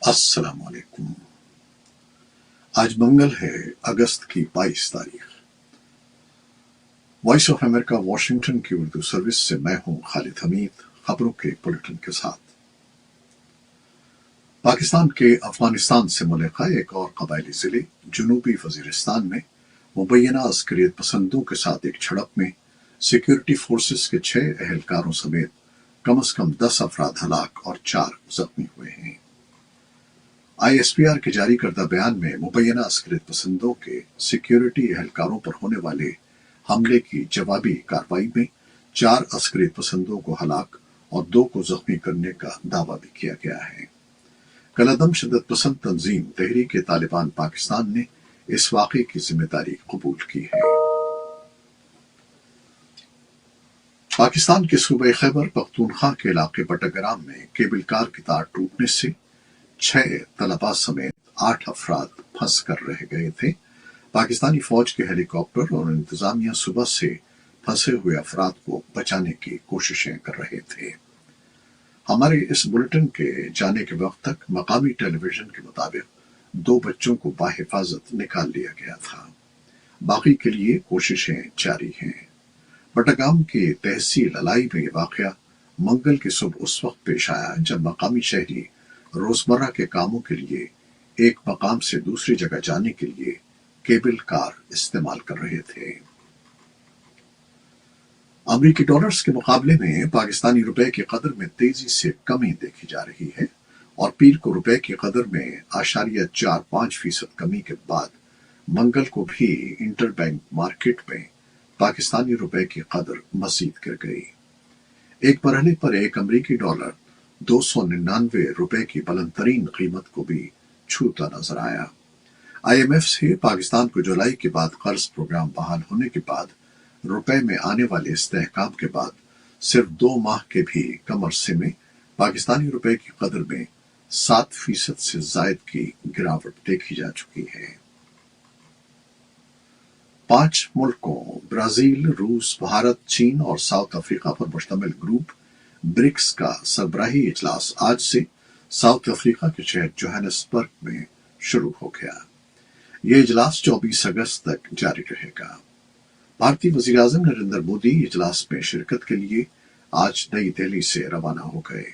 अस्सलाम वालेकुम। आज मंगल है, अगस्त की 22 तारीख। वॉइस ऑफ अमेरिका वॉशिंगटन की उर्दू सर्विस से मैं हूं खालिद हमीद, खबरों के बुलेटिन के साथ। पाकिस्तान के अफगानिस्तान से मुल्का एक और कबायली जिले जनूबी वजीरिस्तान में मुबैना अस्करियत पसंदों के साथ एक झड़प में सिक्योरिटी फोर्सेस के 6 एहलकारों समेत कम से कम 10 अफराद हलाक और 4 जख्मी हुए हैं। ISPR के जारी करदा बयान में मुबैना अस्करियत पसंदों के सिक्योरिटी एहलकारों पर होने वाले हमले की जवाबी कार्रवाई में 4 अस्करियत पसंदों को हलाक और 2 को जख्मी करने का दावा भी किया गया है। कलअदम शिद्दत पसंद तंजीम तहरीक तालिबान पाकिस्तान ने इस वाक़े की जिम्मेदारी कबूल की है। पाकिस्तान के सूबे खैबर पख्तूनख्वा के इलाके बट्टाग्राम में केबल कार की तार टूटने से 6 तलबा समेत 8 अफराद फंस कर रह गए थे। पाकिस्तानी फौज के हेलीकॉप्टर और इंतजामिया सुबह से फंसे हुए अफराद को बचाने की कोशिशें कर रहे थे। हमारे इस बुलेटिन के जाने के वक्त तक मकामी टेलीविजन के मुताबिक 2 बच्चों को बाहिफाजत निकाल लिया गया था। बाकी के लिए कोशिशें जारी हैं। बट्टाग्राम की तहसील अलाई में वाक़या मंगल की सुबह उस वक्त पेश आया जब मकामी शहरी रोजमर्रा के कामों के लिए एक मकाम से दूसरी जगह जाने के लिए केबल कार इस्तेमाल कर रहे थे। अमरीकी डॉलर्स के मुकाबले में पाकिस्तानी रुपए की कदर में तेजी से कमी देखी जा रही है और पीर को रुपए की कदर में 0.45% कमी के बाद मंगल को भी इंटरबैंक मार्केट में पाकिस्तानी रुपए की कदर मजीद गिर गई। एक मरहले पर एक अमरीकी डॉलर 299 रुपए की बुलंदतरीन कीमत को भी छूता नजर आया। IMF से पाकिस्तान को जुलाई के बाद कर्ज प्रोग्राम बहाल होने के बाद रुपए में आने वाले इस्तेहकाम के बाद सिर्फ 2 माह के भी कम अरसे में पाकिस्तानी रुपए की कदर में 7% से जायद की गिरावट देखी जा चुकी है। 5 मुल्कों ब्राजील, रूस, भारत, चीन और साउथ अफ्रीका पर मुश्तमिल ग्रुप ब्रिक्स का सरबराही इजलास आज से साउथ अफ्रीका के शहर जोहानिसबर्ग में शुरू हो गया। यह इजलास 24 अगस्त तक जारी रहेगा। भारतीय वज़ीर आज़म नरेंद्र मोदी इजलास में शिरकत के लिए आज नई दिल्ली से रवाना हो गए,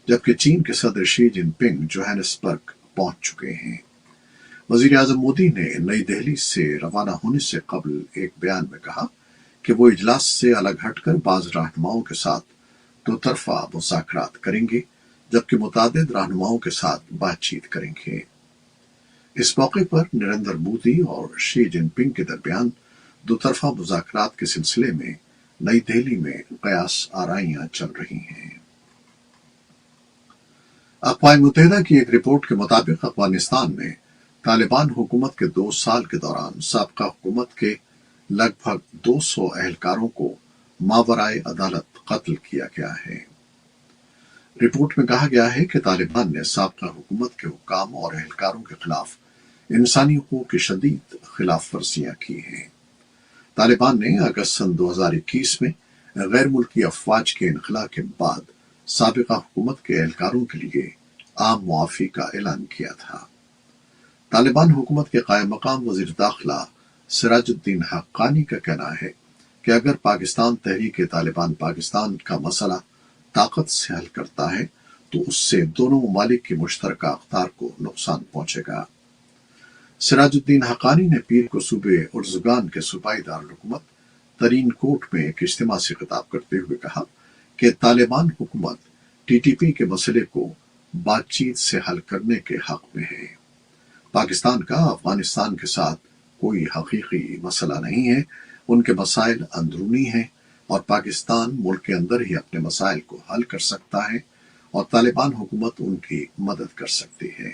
जबकि चीन के सदर शी जिनपिंग जोहानिसबर्ग पहुंच चुके हैं। वज़ीर आज़म मोदी ने नई दिल्ली से रवाना होने से कबल एक बयान में कहा कि वो इजलास से अलग हटकर बाज़ रहनुमाओं के साथ 2 तरफा मुज़ाकरात करेंगे, जबकि मुतादिद रहनुमाओं के साथ बातचीत करेंगे। इस मौके पर नरेंद्र मोदी और शी जिनपिंग के दरमियान 2 तरफा मुज़ाकरात के सिलसिले में नई दिल्ली में कयास आराइयां चल रही हैं। अक़वाम मुत्तहिदा की एक रिपोर्ट के मुताबिक अफगानिस्तान में तालिबान हुकूमत के 2 साल के दौरान साबका हुकूमत के लगभग 200 एहलकारों को मावराए अदालत कत्ल किया गया है। रिपोर्ट में कहा गया है कि तालिबान ने साबका हुकूमत के हुक्काम और एहलकारों के खिलाफ इंसानी हुकूक की शदीद खिलाफ वर्जियां की हैं। तालिबान ने अगस्त सन 2021 में गैर मुल्की अफवाज के इनखला के बाद साबिका हुकूमत के एहलकारों के लिए आम मुआफ़ी का ऐलान किया था। तालिबान हुकूमत के कायम मकाम वज़ीर दाखिला सिराजुद्दीन हक्कानी का कहना है कि अगर पाकिस्तान तहरीक तालिबान पाकिस्तान का मसला ताकत से हल करता है तो उससे दोनों ममालिक की मुश्तरका अख्तार को नुकसान पहुंचेगा। सिराजुद्दीन हक्कानी ने पीर को सूबे उर्ज़गान के सूबाई दारुल-हुकूमत तरीन कोट में एक इज्तिमा से खिताब करते हुए कहा कि तालिबान हुकूमत TTP के मसले को बातचीत से हल करने के हक में है। पाकिस्तान का अफगानिस्तान के साथ कोई हकीकी मसला नहीं है, उनके मसाइल अंदरूनी हैं और पाकिस्तान मुल्क के अंदर ही अपने मसाइल को हल कर सकता है और तालिबान हुकूमत उनकी मदद कर सकती है।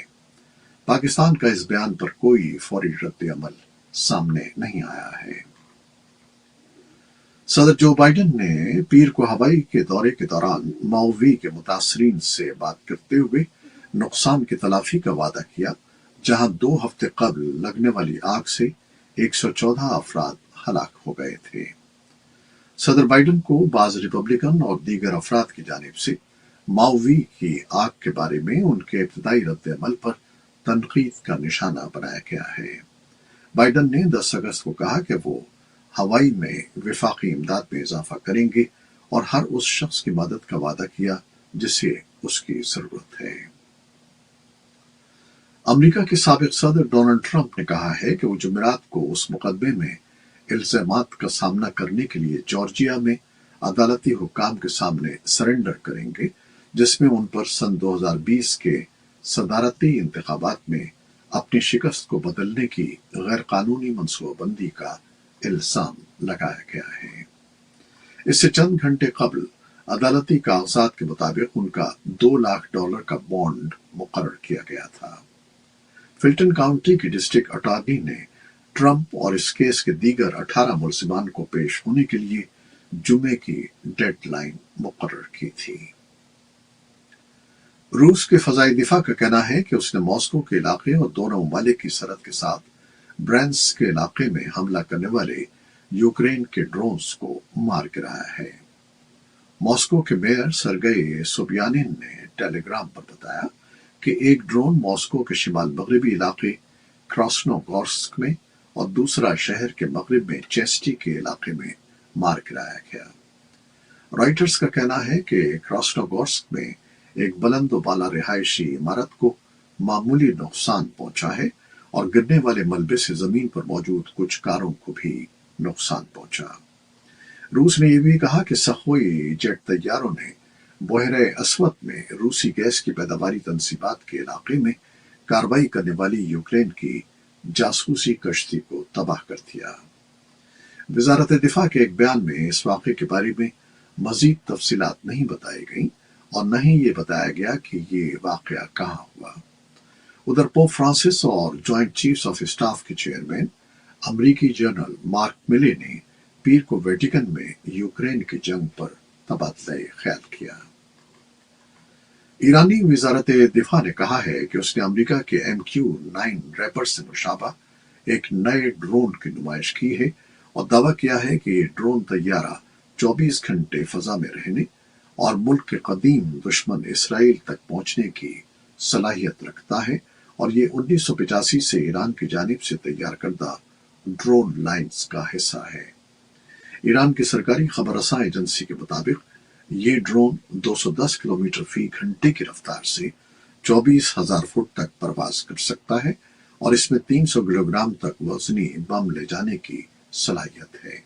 पाकिस्तान का इस बयान पर कोई फौरी रद्द अमल सामने नहीं आया है। सदर जो बाइडेन ने पीर को हवाई के दौरे के दौरान माओवी के मुतासरीन से बात करते हुए नुकसान की तलाफी का वादा किया, जहां 2 हफ्ते कबल लगने वाली आग से 114 अफराद हलाक हो गए थे। सदर बाइडेन को बाज़ रिपब्लिकन और दीगर अफराद की जानिब से माओवी की आग के बारे में उनके इब्तदाई रद्द अमल पर तनकीद का निशाना बनाया गया है। बाइडन ने 10 अगस्त को कहा कि वो हवाई में विफाकी इमदाद में इजाफा करेंगे और हर उस शख्स की मदद का वादा किया जिसे उसकी जरूरत है। अमेरिका के साबिक सदर डोनाल्ड ट्रंप ने कहा है कि वो जुमेरात को उस मुकदमे में इल्जामात का सामना करने के लिए जॉर्जिया में अदालती हुक्काम के सामने सरेंडर करेंगे, जिसमें उन पर सन 2020 के सदारती इंतखाबात में अपनी शिकस्त को बदलने की गैर कानूनी मनसूबाबंदी का इल्जाम लगाया गया है। इससे चंद घंटे कबल अदालती कागजात के मुताबिक उनका $2 लाख का बॉन्ड मुकर्रर किया गया था। फिल्टन काउंटी की डिस्ट्रिक्ट अटॉर्नी ने ट्रंप और इस केस के दीगर 18 मुलजिमान को पेश होने के लिए जुमे की डेडलाइन मुकर्रर की थी। रूस के फजाई दिफा का कहना है कि उसने मॉस्को के इलाके और दोनों ममालिक की सरहद के साथ ब्रेंस्क के इलाके में हमला करने वाले यूक्रेन के ड्रोन्स को मार गिराया है। मॉस्को के मेयर सरगेई सोबियानिन ने टेलीग्राम पर बताया कि एक ड्रोन मॉस्को के शिमाल मगरबी इलाके क्रास्नोगोर्स्क में और दूसरा शहर के मगरिब में चेस्टी के इलाके में मार गिराया गया। रॉयटर्स का कहना है कि क्रास्नोगोर्स्क में एक बुलंद-ओ-बाला रिहायशी इमारत को मामूली नुकसान पहुंचा है और गिरने वाले मलबे से जमीन पर मौजूद कुछ कारों को भी नुकसान पहुंचा। रूस ने यह भी कहा कि सखोई जेट तैयारों ने बहरे अस्वद में रूसी गैस की पैदावारी तंसीबात के इलाके में कार्रवाई करने वाली यूक्रेन की जासूसी कश्ती को तबाह कर दिया। वजारत दिफा के एक बयान में इस वाक़े के बारे में मजीद तफसीलात नहीं बताई गई और न ही ये बताया गया कि ये वाक़या कहाँ हुआ। उधर पोप फ्रांसिस और जॉइंट चीफ्स ऑफ स्टाफ के चेयरमैन अमरीकी जनरल मार्क मिले ने पीर को वेटिकन में यूक्रेन की जंग पर तबादला ख्याल किया। ईरानी वजारत दिफा ने कहा है कि उसने अमेरिका के MQ-9 रैपर से मुशाबा एक नए ड्रोन की नुमाइश की है और दावा किया है कि ये ड्रोन तैयारा 24 घंटे फजा में रहने और मुल्क के कदीम दुश्मन इसराइल तक पहुंचने की सलाहियत रखता है और ये 1985 से ईरान की जानिब से तैयार करदा ड्रोन लाइन्स का हिस्सा है। ईरान की सरकारी खबरसां एजेंसी के मुताबिक ये ड्रोन 210 किलोमीटर फी घंटे की रफ्तार से 24,000 फुट तक परवाज कर सकता है और इसमें 300 किलोग्राम तक वजनी बम ले जाने की सलाहियत है।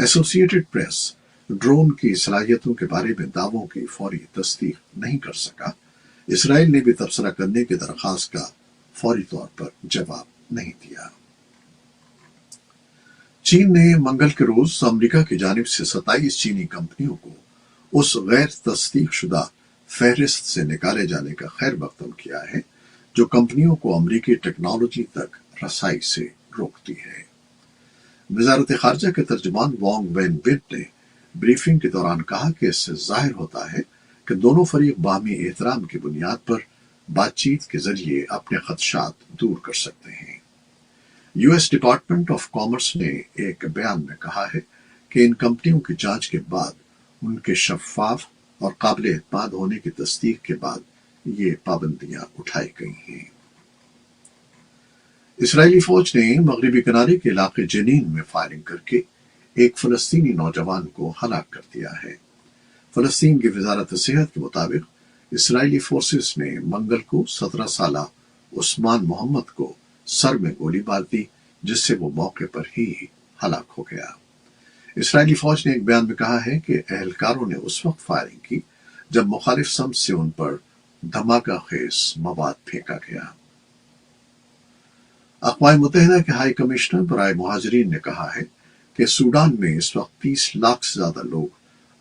एसोसिएटेड प्रेस ड्रोन की सलाहियतों के बारे में दावों की फौरी तस्दीक नहीं कर सका। इसराइल ने भी तबसरा करने की दरख्वास्त का फौरी तौर पर जवाब नहीं दिया। चीन ने मंगल के रोज अमेरिका की जानिब से 27 चीनी कंपनियों को उस गैर तस्दीक शुदा फहरिस्त से निकाले जाने का खैर मकदम किया है जो कंपनियों को अमेरिकी टेक्नोलॉजी तक रसाई से रोकती है। वजारत खारजा के तर्जुमान वांग वेनबिन ने ब्रीफिंग के दौरान कहा कि इससे जाहिर होता है कि दोनों फरीक बाहमी एहतराम की बुनियाद पर बातचीत के जरिए अपने खदशात दूर कर सकते हैं। यूएस डिपार्टमेंट ऑफ कॉमर्स ने एक बयान में कहा है कि इन कंपनियों की जांच के बाद उनके शफाफ और काबिल एतमाद होने की तस्दीक के बाद ये पाबंदियां उठाई गई हैं। इसराइली फौज ने मगरिबी किनारे के इलाके जनीन में फायरिंग करके एक फलस्तीनी नौजवान को हलाक कर दिया है। फलस्तीन की वजारत सेहत के मुताबिक इसराइली फोर्सेस ने मंगल को 17 साला उस्मान मोहम्मद को सर में गोली मार दी, जिससे वो मौके पर ही हलाक हो गया। इसराइली फौज ने एक बयान में कहा है कि एहलकारों ने उस वक्त फायरिंग की जब मुखालिफ सम से उन पर धमाका खेज मवाद फेंका गया। अक़वाम मुत्तहिदा के हाई कमिश्नर बराए मुहाजिरीन ने कहा है कि सूडान में इस वक्त 30 लाख से ज्यादा लोग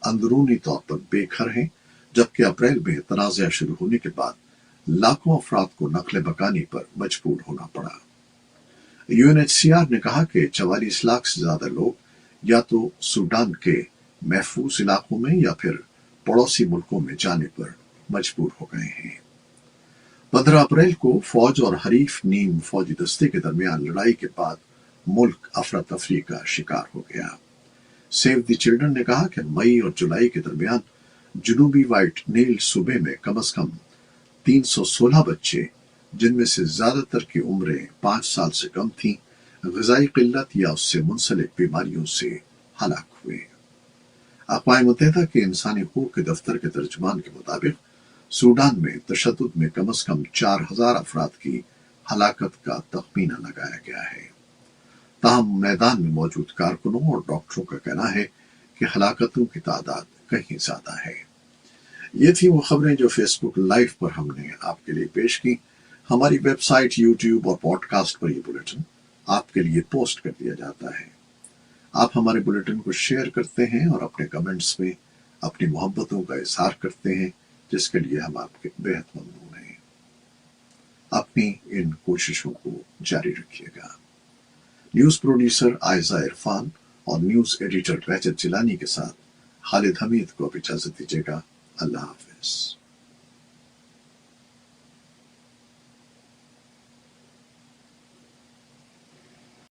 अंदरूनी तौर पर बेघर हैं, जबकि अप्रैल में तनाज़ा शुरू होने के बाद लाखों अफराद को नकले मकानी पर मजबूर होना पड़ा। UNHCR ने कहा कि 44 लाख से ज्यादा लोग या तो सूडान के महफूज इलाकों में या फिर पड़ोसी मुल्कों में जाने पर मजबूर हो गए हैं। 15 अप्रैल को फौज और हरीफ नीम फौजी दस्ते के दरमियान लड़ाई के बाद मुल्क अफरा तफरी का शिकार हो गया। सेव द चिल्ड्रन ने कहा कि मई और जुलाई के दरमियान جنوبی وائٹ نیل صوبے میں کم از کم 316 بچے، جن میں سے زیادہ تر کی عمریں 5 سال سے کم تھیں، غذائی قلت یا اس سے منسلک بیماریوں سے ہلاک ہوئے۔ اقوام متحدہ کے انسانی حقوق کے دفتر کے ترجمان کے مطابق سوڈان میں تشدد میں کم از کم 4000 افراد کی ہلاکت کا تخمینہ لگایا گیا ہے۔ تاہم میدان میں موجود کارکنوں اور ڈاکٹروں کا کہنا ہے کہ ہلاکتوں کی تعداد کہیں زیادہ ہے۔ یہ تھی وہ خبریں جو فیس بک لائیو پر ہم نے آپ کے لیے پیش کی۔ ہماری ویب سائٹ، یوٹیوب اور پوڈ کاسٹ پر یہ بلیٹن آپ کے لیے پوسٹ کر دیا جاتا ہے۔ آپ ہمارے بلیٹن کو شیئر کرتے ہیں اور اپنے کمنٹس میں اپنی محبتوں کا اظہار کرتے ہیں، جس کے لیے ہم آپ کے بہت ممنون ہیں۔ اپنی ان کوششوں کو جاری رکھیے گا۔ نیوز پروڈیوسر عائزہ عرفان اور نیوز ایڈیٹر بہجت جیلانی کے ساتھ خالد حمید کو اب اجازت دیجیے گا۔ اللہ حافظ۔